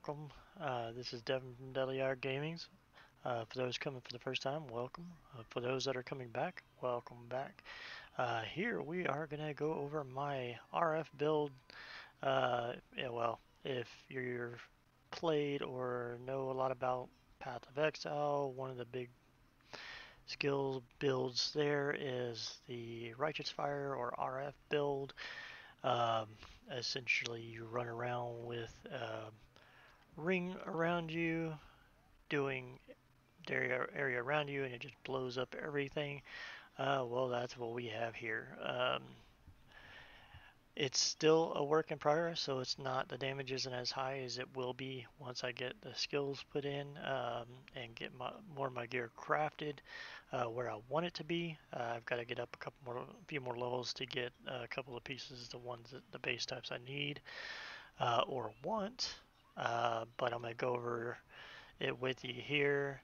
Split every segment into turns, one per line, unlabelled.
welcome. This is Devin from Deadly Hour Gamings. For those coming for the first time, welcome. For those that are coming back, welcome back. Here we are going to go over my RF build. If you're played or know a lot about Path of Exile, one of the big skill builds there is the Righteous Fire or RF build. Um, Essentially, you run around with ring around you, doing the area around you, and it just blows up everything. Well, that's what we have here. It's still a work in progress, so it's not, the damage isn't as high as it will be once I get the skills put in and get more of my gear crafted where I want it to be. I've got to get up a few more levels to get a couple of pieces, the base types I need or want. But I'm going to go over it with you here.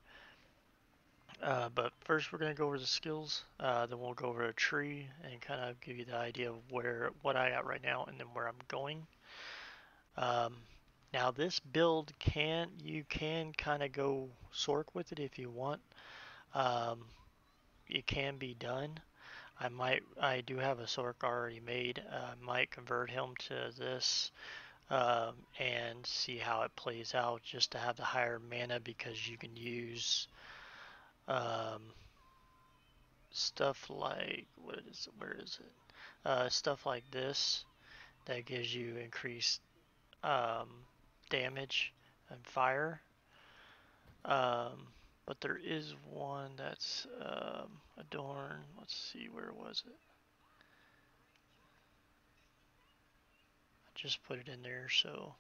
But first we're going to go over the skills, then we'll go over a tree and kind of give you the idea of what I got right now and then where I'm going. Now this build you can kind of go Sorc with it if you want. It can be done. I do have a Sorc already made. I might convert him to this and see how it plays out just to have the higher mana because you can use stuff like where is it? Stuff like this that gives you increased damage and fire. But there is one that's adorn. Let's see, where was it? I just put it in there, so.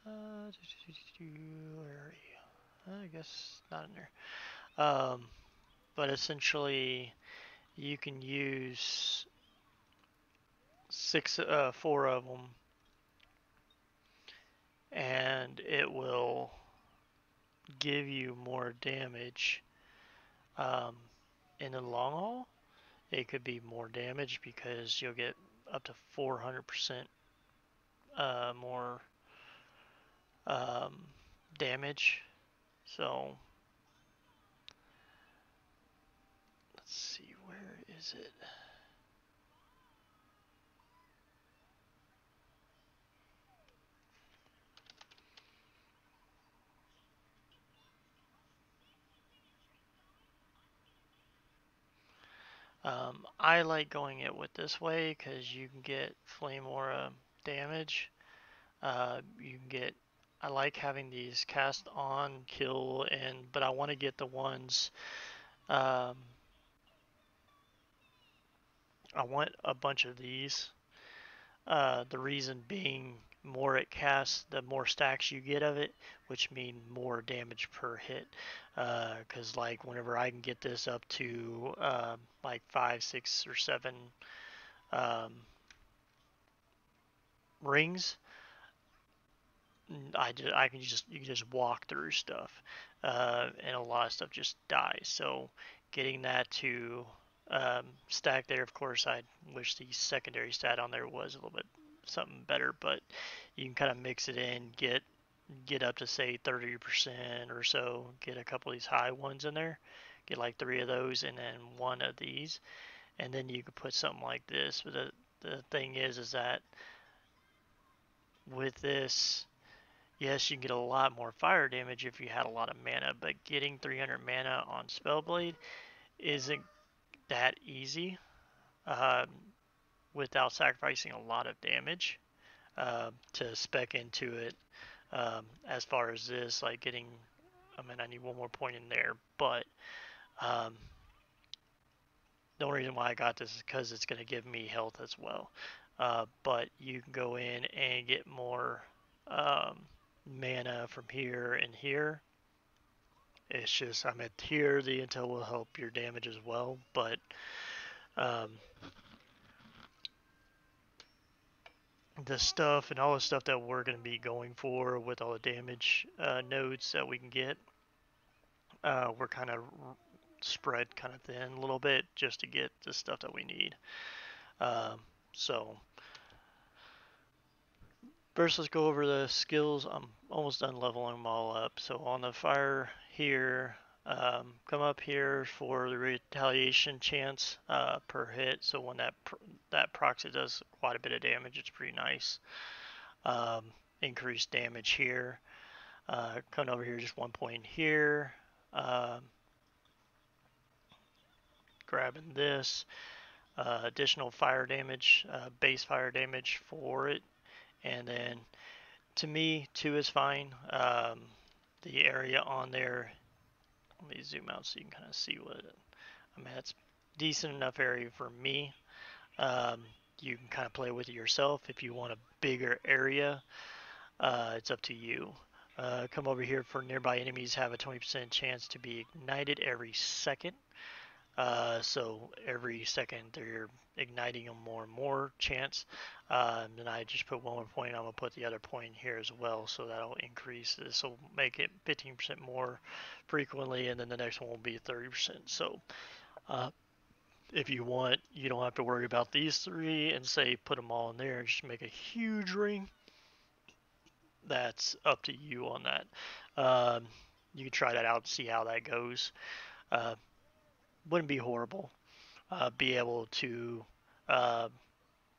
Where are you? I guess not in there. But essentially, you can use four of them, and it will give you more damage. In the long haul, it could be more damage because you'll get up to 400% more damage. So let's see, where is it? I like going it with this way because you can get flame aura damage. You can get. I like having these cast on, kill, but I want to get the ones. I want a bunch of these. The reason being, more it casts, the more stacks you get of it, which mean more damage per hit. Because like whenever I can get this up to like 5, 6, or 7 rings, you can just walk through stuff, and a lot of stuff just dies. So getting that to stack there, of course, I wish the secondary stat on there was a little bit something better, but you can kind of mix it in, get up to say 30% or so, get a couple of these high ones in there, get like 3 of those, and then 1 of these, and then you could put something like this. But the thing is that with this, yes, you can get a lot more fire damage if you had a lot of mana, but getting 300 mana on SpellBlade isn't that easy without sacrificing a lot of damage to spec into it. As far as this, like getting, I need 1 more point in there, but the only reason why I got this is because it's going to give me health as well. But you can go in and get more mana from here and here. It's just, I'm at here, the intel will help your damage as well, but the stuff and all the stuff that we're going to be going for with all the damage nodes that we can get, we're kind of spread kind of thin a little bit just to get the stuff that we need. So first, let's go over the skills. I'm almost done leveling them all up. So on the fire here, come up here for the retaliation chance per hit. So when that procs, it does quite a bit of damage. It's pretty nice. Increased damage here. Coming over here, just 1 point here. Grabbing this. Additional fire damage, base fire damage for it. And then to me, 2 is fine. The area on there, let me zoom out so you can kind of see that's decent enough area for me. You can kind of play with it yourself. If you want a bigger area, it's up to you. Come over here for nearby enemies have a 20% chance to be ignited every second. So every second they're igniting them more and more chance. Then I just put 1 more point. I'm going to put the other point here as well, so that'll increase. This will make it 15% more frequently, and then the next one will be 30%. So if you want, you don't have to worry about these 3 and say put them all in there and just make a huge ring. That's up to you on that. You can try that out and see how that goes. Wouldn't be horrible. Be able to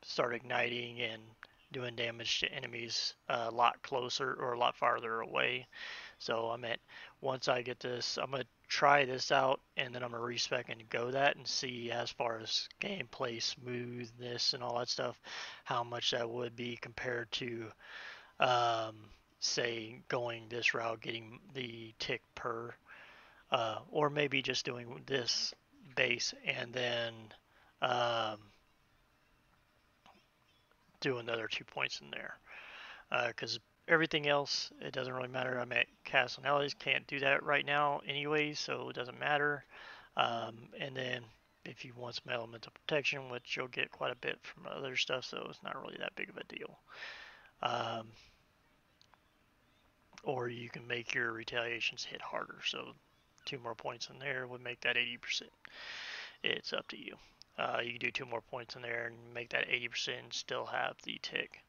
start igniting and doing damage to enemies a lot closer or a lot farther away. So I'm at, once I get this, I'm going to try this out, and then I'm going to respec and go that and see as far as gameplay smoothness and all that stuff, how much that would be compared to say going this route, getting the tick per, or maybe just doing this base and then do another 2 points in there, because everything else, it doesn't really matter. I'm at Castle Allies, can't do that right now anyway, so it doesn't matter. And then if you want some elemental protection, which you'll get quite a bit from other stuff, so it's not really that big of a deal. Or you can make your retaliations hit harder, so 2 more points in there would make that 80%. It's up to you. You can do 2 more points in there and make that 80% and still have the tick.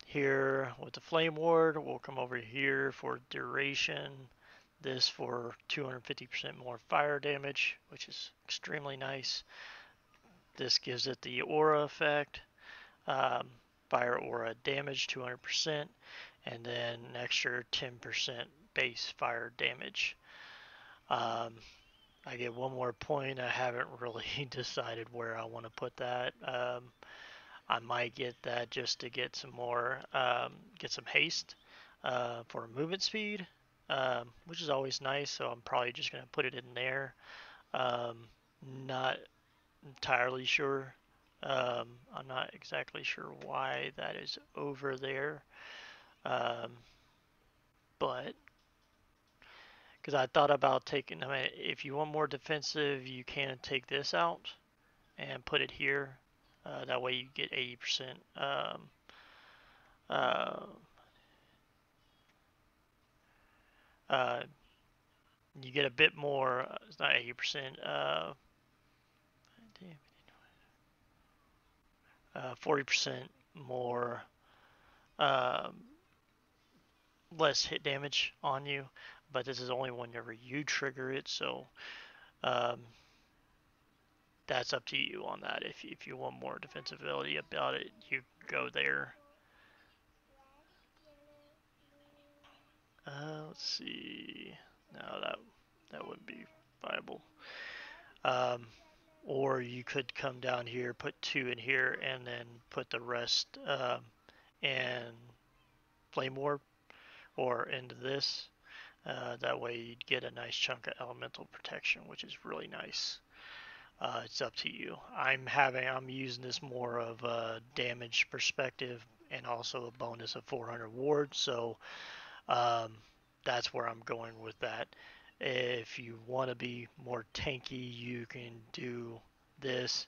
Here with the Flame Ward, we'll come over here for duration. This for 250% more fire damage, which is extremely nice. This gives it the aura effect. Fire aura damage 200%, and then an extra 10% base fire damage. I get 1 more point. I haven't really decided where I want to put that. I might get that just to get some more, get some haste for movement speed, which is always nice. So I'm probably just going to put it in there. Not entirely sure. I'm not exactly sure why that is over there. But because I thought about taking, I mean, if you want more defensive, you can take this out and put it here. That way you get 80%. You get a bit more, it's not 80%, 40% more, less hit damage on you, but this is only whenever you trigger it, so that's up to you on that. If you want more defensibility about it, you go there. Let's see. No, that wouldn't be viable. Or you could come down here, put 2 in here, and then put the rest in Flame Orb or into this. That way you'd get a nice chunk of elemental protection, which is really nice. It's up to you. I'm using this more of a damage perspective and also a bonus of 400 ward, so that's where I'm going with that. If you want to be more tanky, you can do this.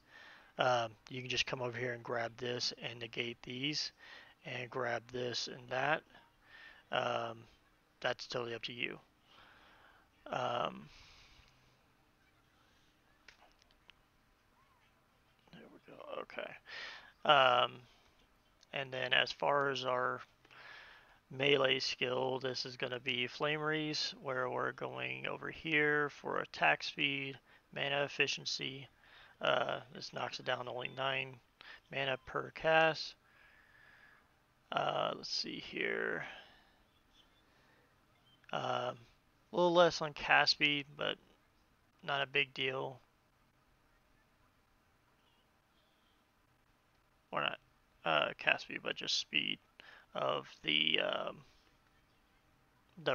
You can just come over here and grab this and negate these, and grab this and that. That's totally up to you. Okay. Um, and then as far as our melee skill, this is going to be Flameries, where we're going over here for attack speed, mana efficiency. This knocks it down to only 9 mana per cast. Let's see here. A little less on cast speed, but not a big deal. Or not cast speed, but just speed of the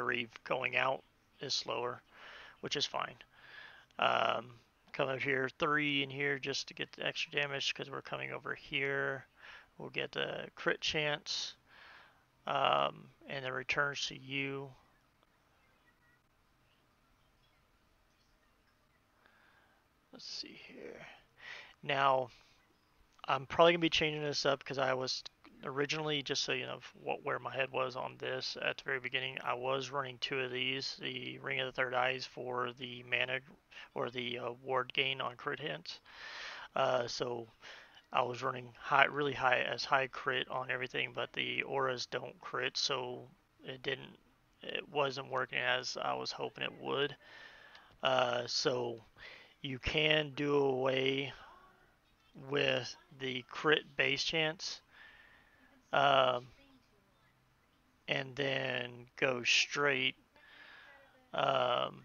reeve going out is slower, which is fine. Come over here, 3 in here just to get the extra damage because we're coming over here. We'll get the crit chance, and it returns to you. Let's see here. Now, I'm probably going to be changing this up because I was originally, just so you know where my head was on this at the very beginning, I was running 2 of these, the Ring of the Third Eyes for the mana or the ward gain on crit hits. So I was running really high crit on everything, but the auras don't crit, so it wasn't working as I was hoping it would. So you can do away with the crit base chance, um, and then go straight, um,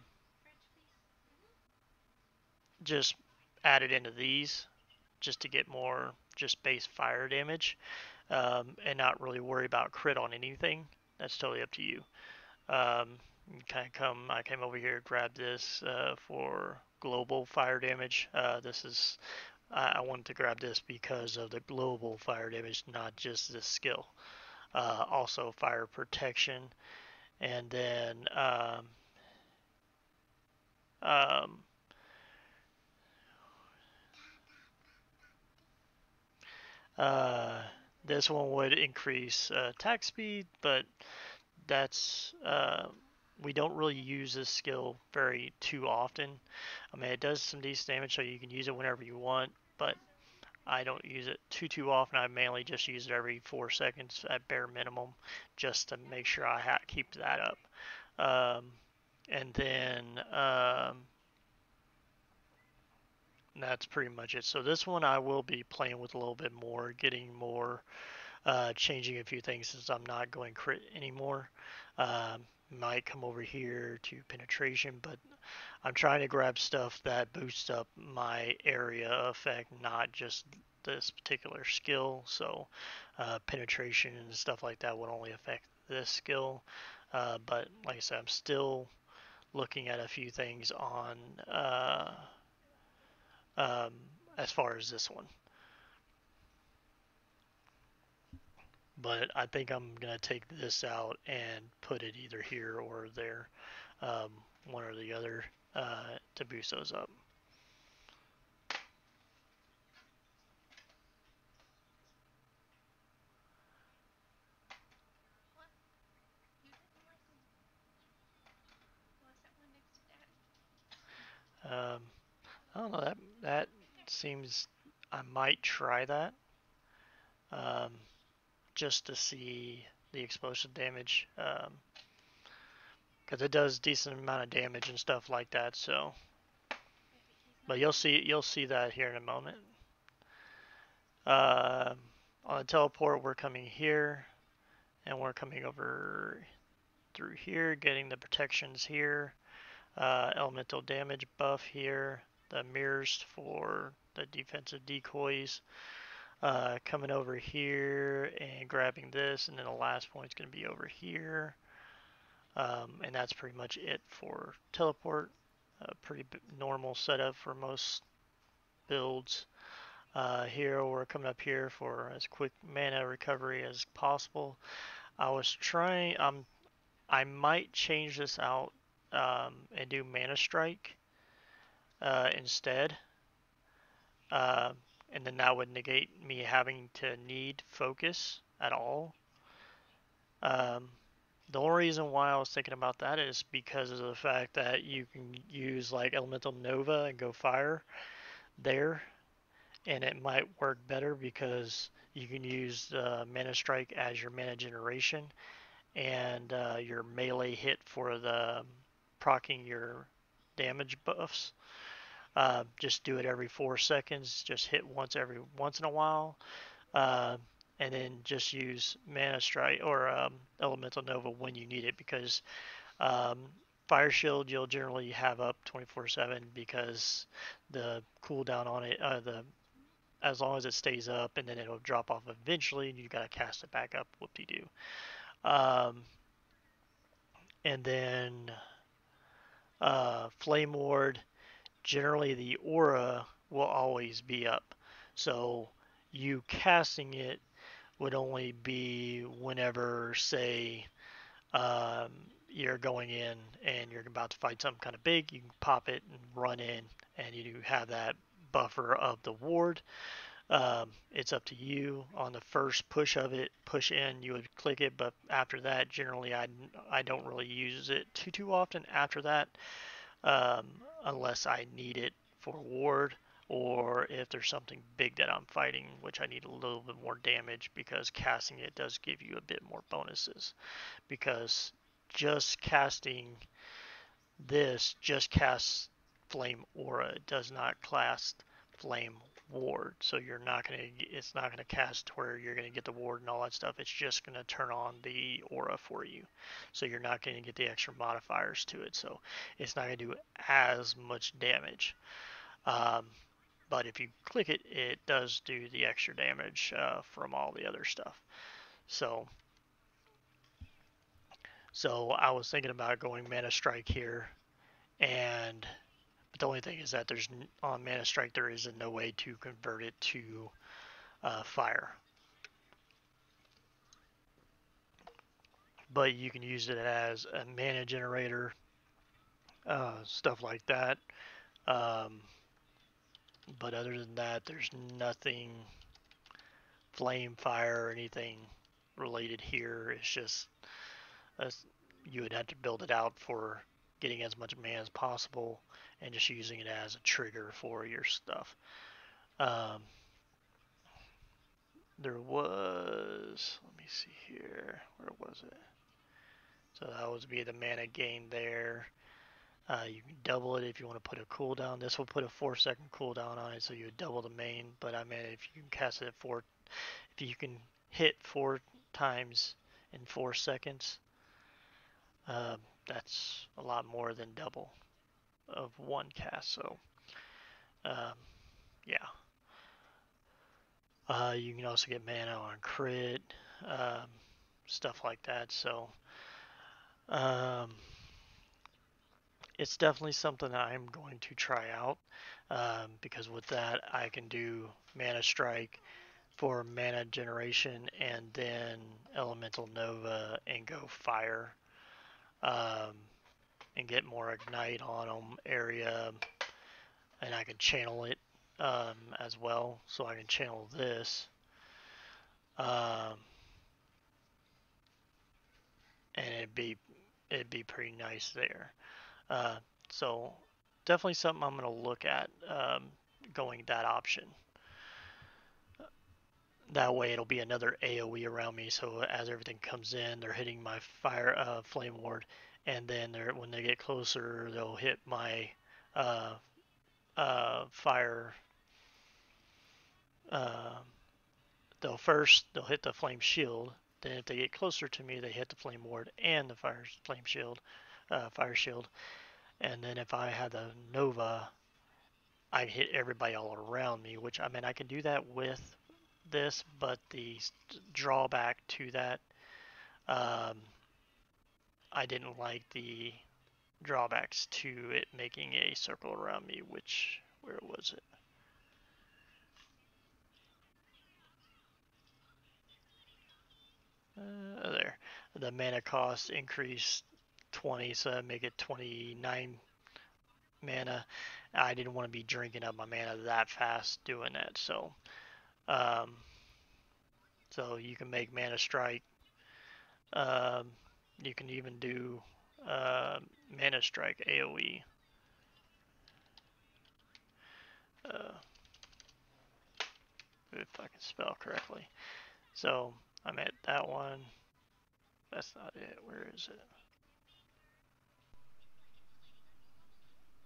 just add it into these just to get more just base fire damage, and not really worry about crit on anything. That's totally up to you. I came over here, grabbed this for global fire damage. I wanted to grab this because of the global fire damage, not just this skill. Also fire protection, and then um, uh, this one would increase attack speed, but that's we don't really use this skill very too often. I mean, it does some decent damage, so you can use it whenever you want, but I don't use it too often. I mainly just use it every 4 seconds at bare minimum, just to make sure I keep that up. Um, and then that's pretty much it. So this one I will be playing with a little bit more, getting more, changing a few things since I'm not going crit anymore. Might come over here to penetration, but I'm trying to grab stuff that boosts up my area effect, not just this particular skill. So penetration and stuff like that would only affect this skill. But like I said, I'm still looking at a few things on um, as far as this one. But I think I'm gonna take this out and put it either here or there, um, one or the other, to boost those up. Um, I don't know, that seems, I might try that, um, just to see the explosive damage, because it does decent amount of damage and stuff like that. So, but you'll see that here in a moment. Uh, on the teleport, we're coming here, and we're coming over through here, getting the protections here, elemental damage buff here, the mirrors for the defensive decoys, coming over here and grabbing this, and then the last point's going to be over here, and that's pretty much it for teleport. A pretty normal setup for most builds. Here we're coming up here for as quick mana recovery as possible. I was trying, I might change this out, and do Mana Strike instead. Uh, and then that would negate me having to need focus at all. Um, the only reason why I was thinking about that is because of the fact that you can use like Elemental Nova and go fire there, and it might work better because you can use Mana Strike as your mana generation and your melee hit for the proccing your damage buffs. Just do it every 4 seconds. Just hit once in a while, uh, and then just use Mana Strike or Elemental Nova when you need it because um, Fire Shield you'll generally have up 24/7 because the cooldown on it, the as long as it stays up, and then it'll drop off eventually, and you gotta cast it back up. Whoop-de-doo. Um, and then Flame Ward, generally the aura will always be up. So you casting it would only be whenever, say, you're going in and you're about to fight something kind of big. You can pop it and run in, and you have that buffer of the ward. It's up to you. On the first push of it, push in, you would click it, but after that, generally, I don't really use it too often after that, um, unless I need it for ward or if there's something big that I'm fighting, which I need a little bit more damage because casting it does give you a bit more bonuses. Because just casting this just casts Flame Aura. It does not cast Flame Ward. So it's not gonna cast where you're gonna get the ward and all that stuff. It's just gonna turn on the aura for you. So you're not gonna get the extra modifiers to it. So it's not gonna do as much damage. Um, but if you click it, it does do the extra damage from all the other stuff. So I was thinking about going Mana Strike here, and but the only thing is that there's on Mana Strike there is no way to convert it to fire. But you can use it as a mana generator, stuff like that. Um, but other than that, there's nothing flame, fire, or anything related here. It's just you would have to build it out for getting as much mana as possible and just using it as a trigger for your stuff. Um, there was, let me see here, where was it? So that would be the mana gain there. You can double it if you want to put a cooldown. This will put a 4-second cooldown on it, so you would double the main. But I mean, if you can cast it at if you can hit 4 times in 4 seconds, that's a lot more than double of one cast. So, um, yeah. You can also get mana on crit, um, stuff like that. So, um, it's definitely something that I'm going to try out because with that I can do Mana Strike for mana generation and then Elemental Nova and go fire um, and get more ignite on them area, and I can channel it as well, so I can channel this um, and it'd be pretty nice there. Uh, so definitely something I'm going to look at going that option. That way it'll be another AoE around me, so as everything comes in, they're hitting my flame ward, and then when they get closer, they'll hit my uh, fire. Uh, they'll hit the flame shield. Then if they get closer to me, they hit the flame ward and the fire shield. And then if I had the Nova, I hit everybody all around me. Which I mean, I can do that with this, but the drawback to that, um, I didn't like the drawbacks to it making a circle around me. Where was it? There. The mana cost increased 20, so I make it 29 mana. I didn't want to be drinking up my mana that fast doing that, um, so you can make Mana Strike. Um, you can even do Mana Strike AoE. Uh, if I can spell correctly. So I'm at that one. That's not it. Where is it?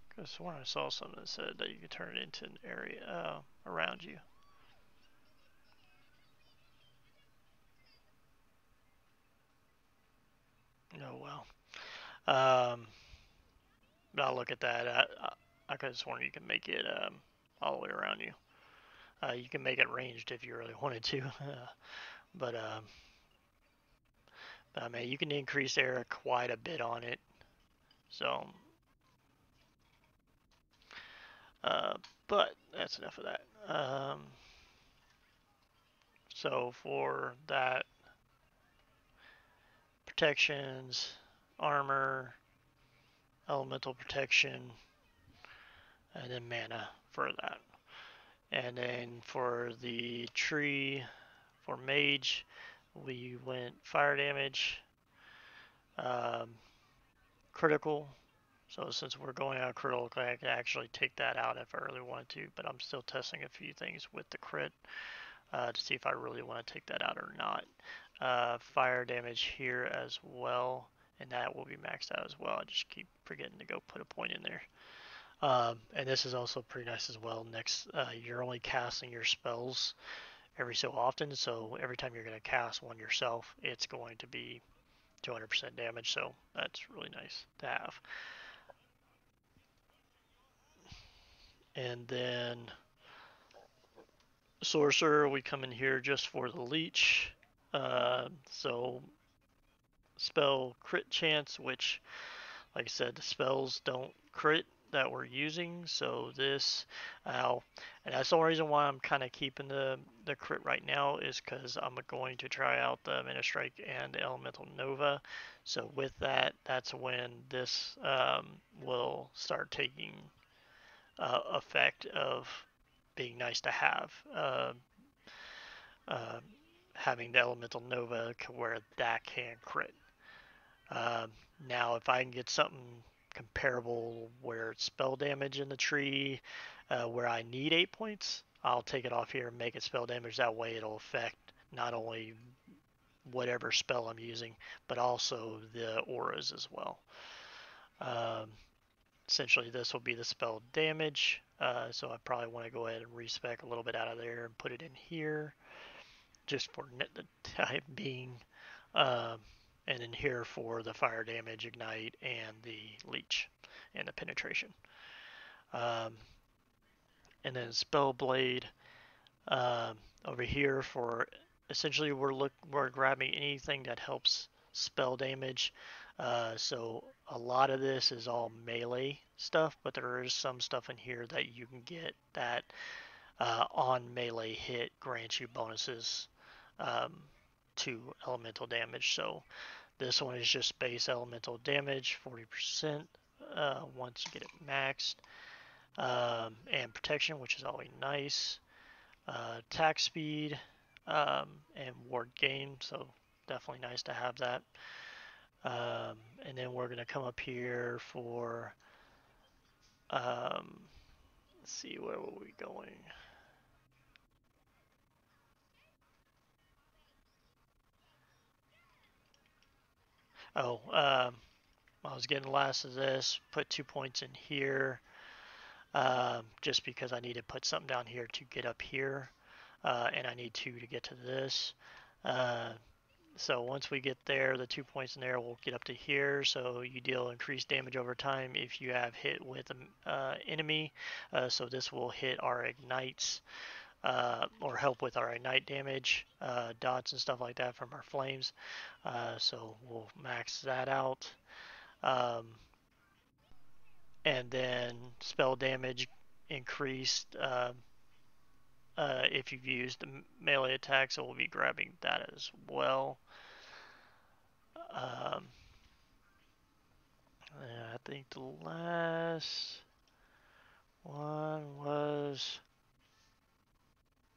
Because when I saw something that said that you could turn it into an area around you. Oh well. But I'll look at that. I could have sworn you can make it all the way around you. You can make it ranged if you really wanted to. but I mean, you can increase area quite a bit on it. So, but that's enough of that. So for that, protections, armor, elemental protection, and then mana for that. And then for the tree, for mage, we went fire damage, critical. So since we're going out critical, I can actually take that out if I really wanted to. But I'm still testing a few things with the crit to see if I really want to take that out or not. Fire damage here as well, and that will be maxed out as well. I just keep forgetting to go put a point in there. And this is also pretty nice as well. Next, you're only casting your spells every so often, so every time you're going to cast one yourself, it's going to be 200% damage, so that's really nice to have. And then Sorcerer, we come in here just for the leech. So spell crit chance, which, like I said, the spells don't crit that we're using. So this, and that's the only reason why I'm kind of keeping the crit right now is because I'm going to try out the Mana Strike and the Elemental Nova. So with that, that's when this will start taking effect of being nice to have. Having the Elemental Nova where that can crit. Now, if I can get something comparable where it's spell damage in the tree, where I need 8 points, I'll take it off here and make it spell damage. That way it'll affect not only whatever spell I'm using, but also the auras as well. Essentially, this will be the spell damage, so I probably want to go ahead and respec a little bit out of there and put it in here, just for the time being. And then here for the fire damage, ignite, and the leech, and the penetration. And then SpellBlade over here for essentially we're grabbing anything that helps spell damage. So a lot of this is all melee stuff, but there is some stuff in here that you can get that on melee hit grants you bonuses to elemental damage. So this one is just base elemental damage, 40% once you get it maxed. And protection, which is always nice. Attack speed and ward gain, so definitely nice to have that. And then we're going to come up here for, let's see, where were we going? Oh, I was getting last of this, put 2 points in here, just because I need to put something down here to get up here, and I need 2 to get to this. So once we get there, the 2 points in there will get up to here. So you deal increased damage over time if you have hit with an enemy. So this will hit our ignites or help with our ignite damage, dots and stuff like that from our flames. So we'll max that out. And then spell damage increased if you've used melee attacks, so we'll be grabbing that as well. I think the last one was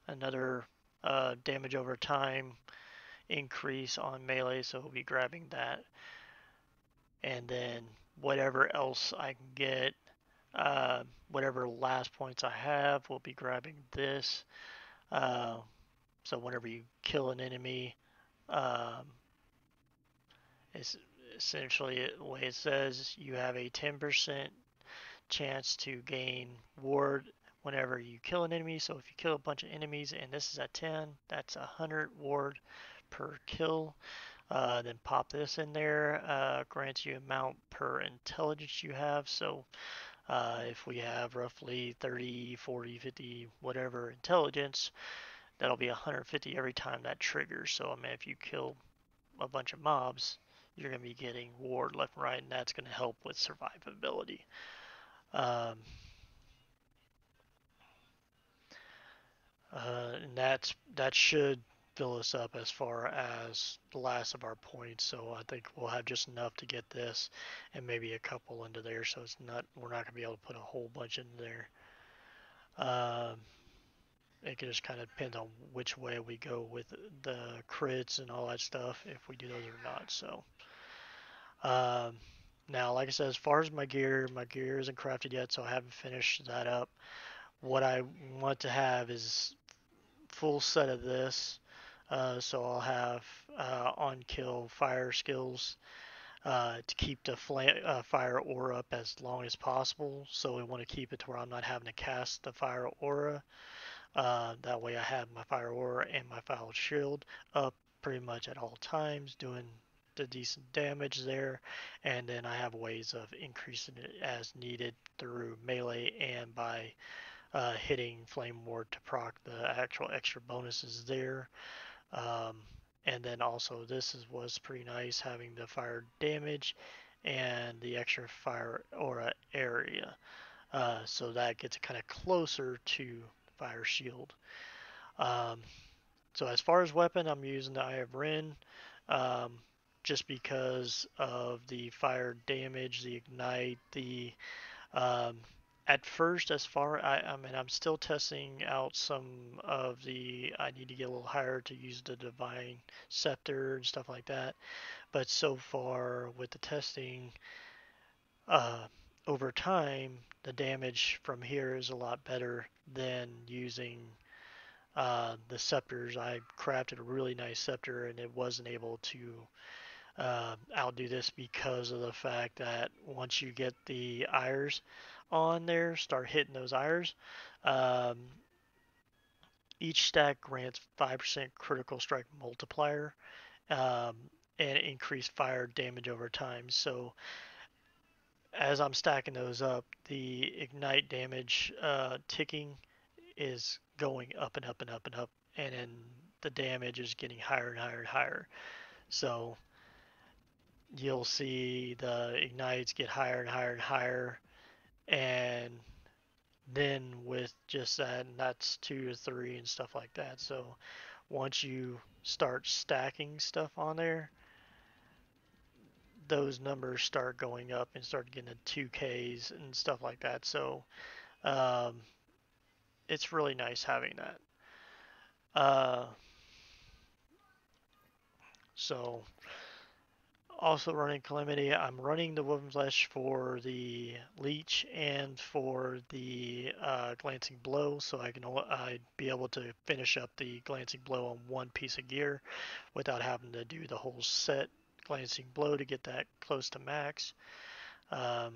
another damage over time increase on melee, so we'll be grabbing that. And then whatever else I can get, whatever last points I have, we'll be grabbing this. Uh, so whenever you kill an enemy, um, it's essentially the way it says you have a 10% chance to gain ward whenever you kill an enemy. So if you kill a bunch of enemies and this is at 10, that's 100 ward per kill. Then pop this in there, grants you amount per intelligence you have. So if we have roughly 30, 40, 50, whatever intelligence, that'll be 150 every time that triggers. So I mean, if you kill a bunch of mobs, you're going to be getting ward left and right, and that's going to help with survivability. Um, and that should fill us up as far as the last of our points. So I think we'll have just enough to get this, and maybe a couple into there. So we're not gonna be able to put a whole bunch in there. Um, it just kind of depends on which way we go with the crits and all that stuff, if we do those or not. So um, now, like I said, as far as my gear isn't crafted yet, so I haven't finished that up. What I want to have is full set of this. So I'll have on kill fire skills to keep the fire aura up as long as possible. So we want to keep it to where I'm not having to cast the fire aura. That way I have my fire aura and my fire shield up pretty much at all times, doing the decent damage there. And then I have ways of increasing it as needed through melee and by hitting Flame Ward to proc the actual extra bonuses there. Um, and then also was pretty nice having the fire damage and the extra fire aura area. So that gets kind of closer to fire shield. Um, so as far as weapon, I'm using the Eye of Ren. Um, just because of the fire damage, the ignite, the um, at first, I mean, I'm still testing out some of I need to get a little higher to use the Divine Scepter and stuff like that. But so far with the testing, uh, over time, the damage from here is a lot better than using the scepters. I crafted a really nice scepter and it wasn't able to outdo this because of the fact that once you get the ires on there, start hitting those ires, um, each stack grants 5% critical strike multiplier um, and increased fire damage over time. So as I'm stacking those up, the ignite damage ticking is going up and up and up and up, and then the damage is getting higher and higher and higher. So you'll see the ignites get higher and higher and higher, and then with just that, and that's 2 to 3 and stuff like that. So once you start stacking stuff on there, those numbers start going up and start getting to 2Ks and stuff like that. So um, it's really nice having that. Uh, so also running Calamity. I'm running the Woven Flesh for the Leech and for the Glancing Blow, so I'd be able to finish up the Glancing Blow on one piece of gear without having to do the whole set Glancing Blow to get that close to max. Um,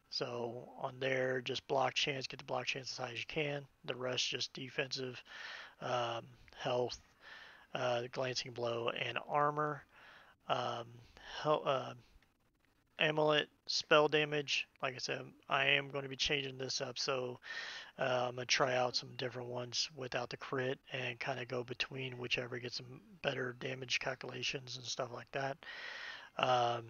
so on there, just block chance, get the block chance as high as you can. The rest just defensive, um, health, Glancing Blow, and armor. Um, uh, amulet spell damage. Like I said, I am going to be changing this up, so I'm going to try out some different ones without the crit and kind of go between whichever gets some better damage calculations and stuff like that. Um,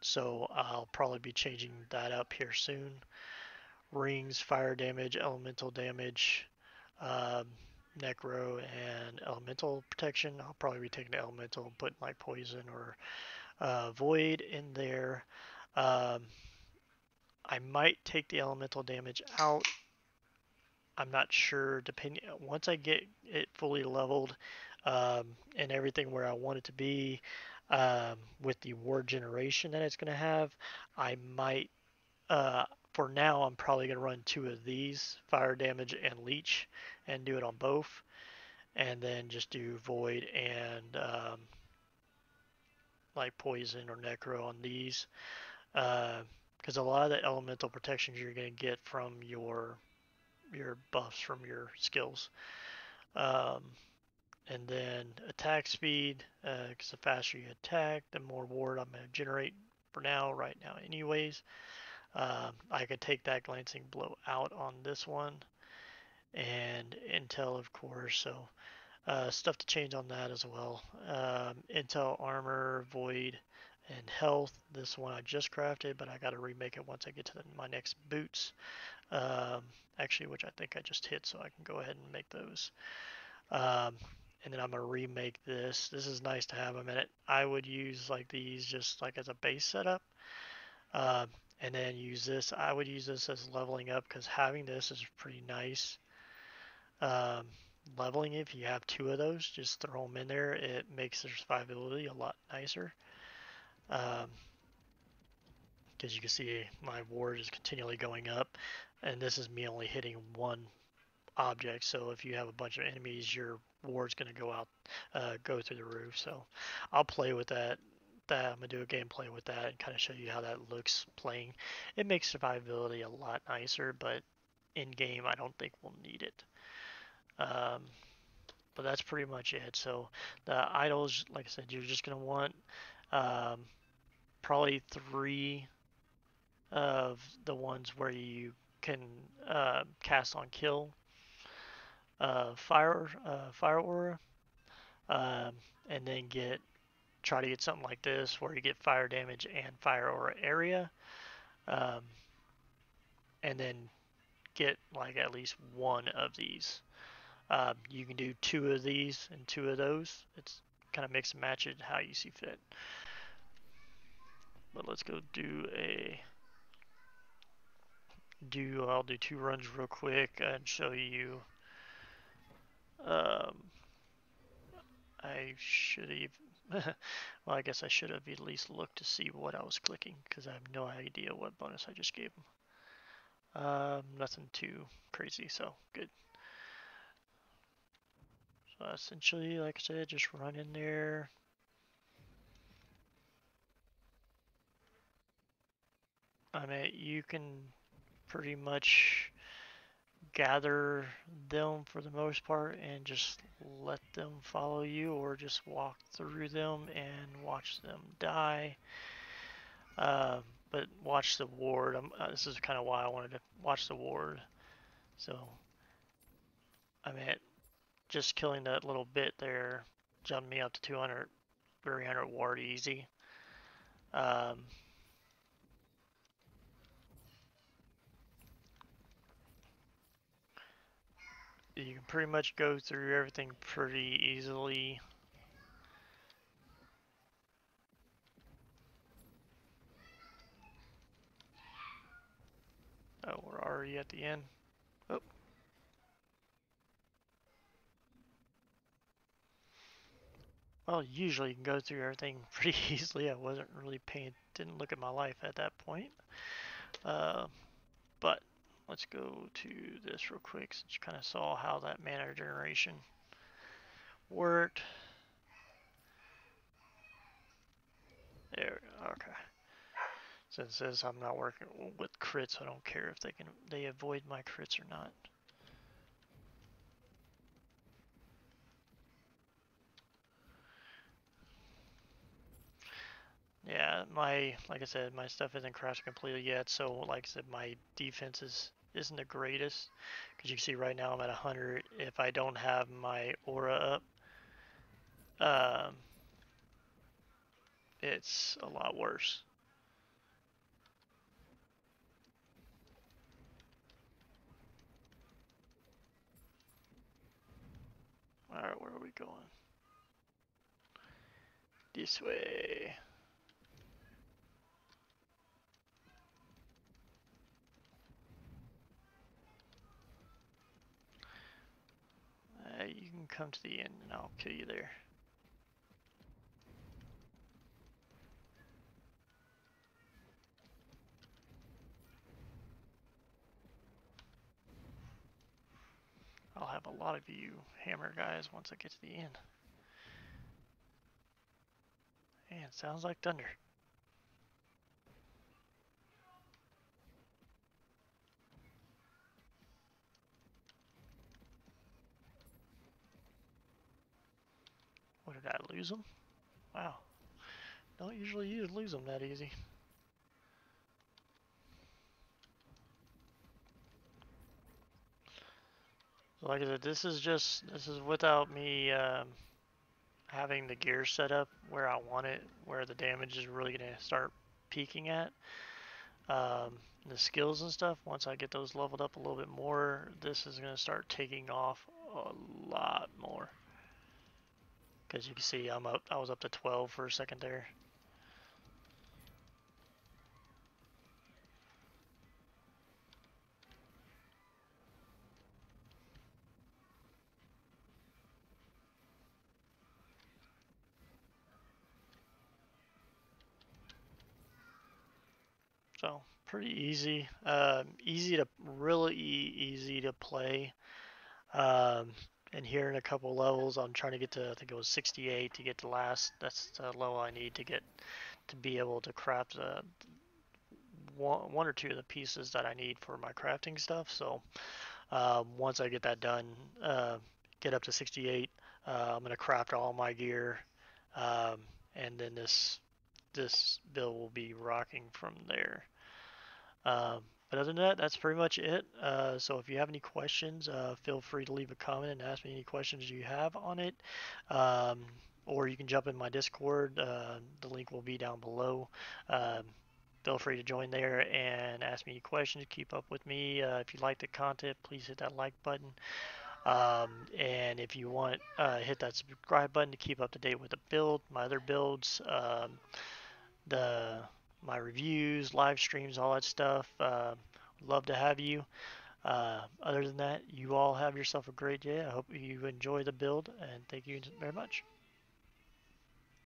so I'll probably be changing that up here soon. Rings, fire damage, elemental damage, um, necro, and elemental protection. I'll probably be taking the elemental and putting like poison or void in there. Um, I might take the elemental damage out. I'm not sure. Depending once I get it fully leveled and everything where I want it to be, with the ward generation that it's going to have, I might for now, I'm probably going to run 2 of these, fire damage and leech, and do it on both. And then just do void and like poison or necro on these. Because a lot of the elemental protections you're going to get from your buffs from your skills. And then attack speed, because the faster you attack, the more ward I'm going to generate for now, right now anyways. I could take that glancing blow out on this one. And intel, of course, so stuff to change on that as well. Intel, armor, void, and health. This one I just crafted, but I got to remake it once I get to my next boots. Actually, which I think I just hit, so I can go ahead and make those. And then I'm gonna remake this. This is nice to have them in it. I would use like these just like as a base setup, and then use this. I would use this as leveling up because having this is pretty nice. Leveling, if you have 2 of those, just throw them in there. It makes the survivability a lot nicer. Because you can see my ward is continually going up, and this is me only hitting one object. So if you have a bunch of enemies, your ward's going to go through the roof. So I'll play with that. I'm gonna do a gameplay with that and kind of show you how that looks playing. It makes survivability a lot nicer, but in game I don't think we'll need it. But that's pretty much it. So the idols, like I said, you're just gonna want probably 3 of the ones where you can cast on kill. Fire aura, and then try to get something like this where you get fire damage and fire aura area, and then get like at least 1 of these. You can do 2 of these and 2 of those. It's kind of mix and match it how you see fit. But let's go I'll do 2 runs real quick and show you. I should have, well, I guess I should have at least looked to see what I was clicking because I have no idea what bonus I just gave him. Nothing too crazy, so good. So essentially, like I said, just run in there. I mean, you can pretty much gather them for the most part and just let them follow you, or just walk through them and watch them die. But watch the ward. This is kind of why I wanted to watch the ward. So, I mean, just killing that little bit there jumped me up to 200, 300 ward easy. You can pretty much go through everything pretty easily. Oh, we're already at the end. Oh. Well, usually you can go through everything pretty easily. I didn't look at my life at that point. But let's go to this real quick since you kind of saw how that mana generation worked. There, okay. Since it says I'm not working with crits, I don't care if they avoid my crits or not. Yeah, like I said, my stuff isn't crafted completely yet, so like I said, my defense isn't the greatest. Because you can see right now I'm at 100. If I don't have my aura up, it's a lot worse. Alright, where are we going? This way. You can come to the end and I'll kill you there. have a lot of you hammer guys once I get to the end. Man, sounds like thunder. What, did I lose them? Wow. Don't usually lose them that easy. So like I said, this is without me having the gear set up where I want it, where the damage is really going to start peaking at. The skills and stuff, once I get those leveled up a little bit more, this is going to start taking off a lot more. Because you can see I was up to 12 for a second there. So pretty easy, really easy to play. And here in a couple levels, I'm trying to get to, I think it was 68 to get to last. That's the level I need to get to be able to craft one or two of the pieces that I need for my crafting stuff. So once I get that done, get up to 68, I'm gonna craft all my gear, and then this build will be rocking from there. But other than that, that's pretty much it. So if you have any questions, feel free to leave a comment and ask me any questions you have on it. Um, or you can jump in my Discord. The link will be down below. Feel free to join there and ask me any questions. Keep up with me. If you like the content, please hit that like button. And if you want, hit that subscribe button to keep up to date with the build, my other builds, my reviews, live streams, all that stuff. Love to have you. Other than that, you all have yourself a great day. I hope you enjoy the build, and thank you very much.